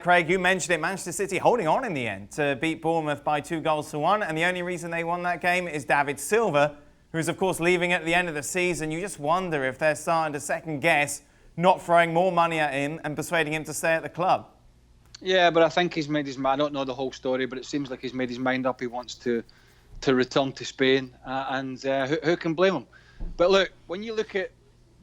Craig, you mentioned it, Manchester City holding on in the end to beat Bournemouth by 2-1, and the only reason they won that game is David Silva, who's of course leaving at the end of the season. You just wonder if they're starting to second guess not throwing more money at him and persuading him to stay at the club. Yeah, but I think he's made his mind. I don't know the whole story, but it seems like he's made his mind up. He wants to return to Spain, and who can blame him? But look, when you look at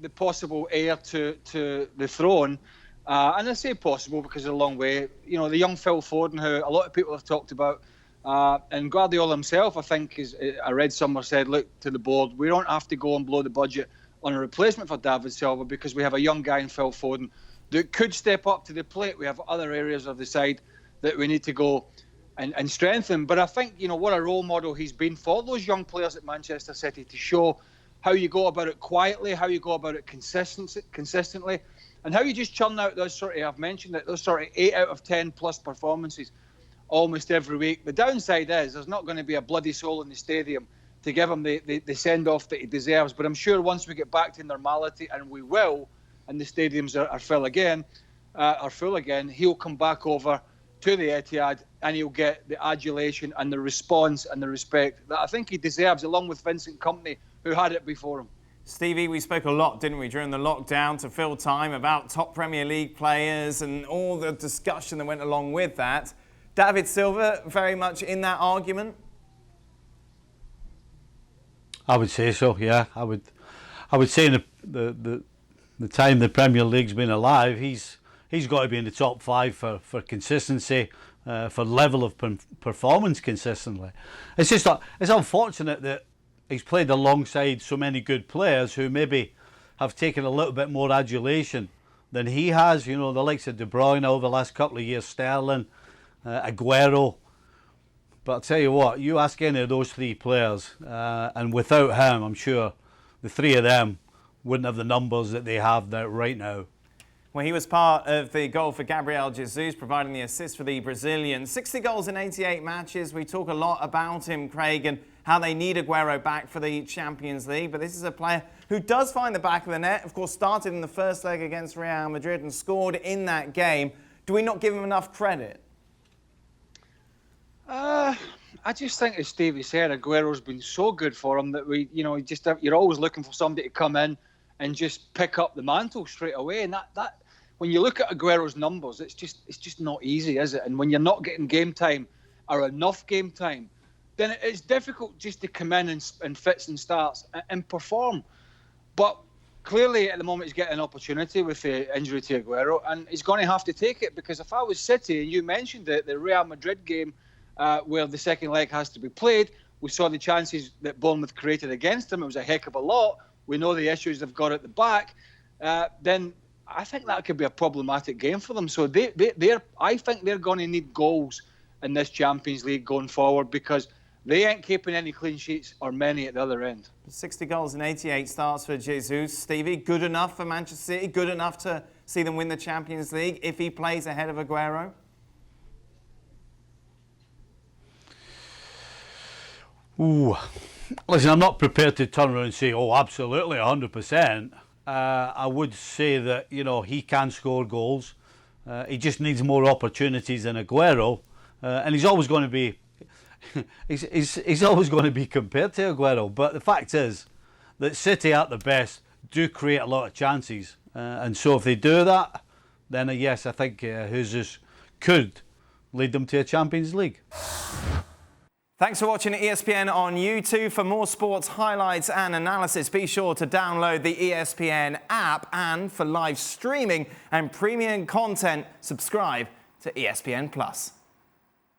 the possible heir to the throne, and I say possible because it's a long way, you know, the young Phil Foden, who a lot of people have talked about, and Guardiola himself, I think, I read somewhere said, look, to the board, we don't have to go and blow the budget on a replacement for David Silva because we have a young guy in Phil Foden that could step up to the plate. We have other areas of the side that we need to go and strengthen. But I think, you know, what a role model he's been for those young players at Manchester City, to show how you go about it quietly, how you go about it consistently, and how you just churn out those sort of, I've mentioned it, those sort of 8 out of 10 plus performances almost every week. The downside is there's not going to be a bloody soul in the stadium to give him the send-off that he deserves. But I'm sure once we get back to normality, and we will, and the stadiums are full again, he'll come back over to the Etihad and he'll get the adulation and the response and the respect that I think he deserves, along with Vincent Kompany, who had it before him. Stevie, we spoke a lot, didn't we, during the lockdown to fill time about top Premier League players and all the discussion that went along with that. David Silva very much in that argument? I would say so, yeah. I would say in the time the Premier League's been alive, he's got to be in the top 5 for consistency, for level of performance consistently. It's just it's unfortunate that he's played alongside so many good players who maybe have taken a little bit more adulation than he has. You know, the likes of De Bruyne over the last couple of years, Sterling, Aguero. But I'll tell you what, you ask any of those 3 players, and without him, I'm sure the 3 of them wouldn't have the numbers that they have right now. Well, he was part of the goal for Gabriel Jesus, providing the assist for the Brazilian. 60 goals in 88 matches. We talk a lot about him, Craig, and how they need Aguero back for the Champions League. But this is a player who does find the back of the net. Of course, started in the first leg against Real Madrid and scored in that game. Do we not give him enough credit? I just think, as Stevie said, Aguero's been so good for him that you're always looking for somebody to come in and just pick up the mantle straight away. And that when you look at Aguero's numbers, it's just not easy, is it? And when you're not getting game time or enough game time, then it's difficult just to come in and fits and starts and perform. But clearly at the moment he's getting an opportunity with the injury to Aguero, and he's going to have to take it, because if I was City, and you mentioned it, the Real Madrid game where the second leg has to be played, we saw the chances that Bournemouth created against him. It was a heck of a lot. We know the issues they've got at the back. Then I think that could be a problematic game for them. So I think they're going to need goals in this Champions League going forward, because they ain't keeping any clean sheets or many at the other end. 60 goals in 88 starts for Jesus. Stevie, good enough for Manchester City? Good enough to see them win the Champions League if he plays ahead of Aguero? Ooh. Listen, I'm not prepared to turn around and say, oh, absolutely, 100%. I would say that, you know, he can score goals. He just needs more opportunities than Aguero. And he's always going to be he's always going to be compared to Aguero. But the fact is that City at the best do create a lot of chances. And so if they do that, then yes, I think Jesus could lead them to a Champions League. Thanks for watching ESPN on YouTube. For more sports highlights and analysis, be sure to download the ESPN app. And for live streaming and premium content, subscribe to ESPN+.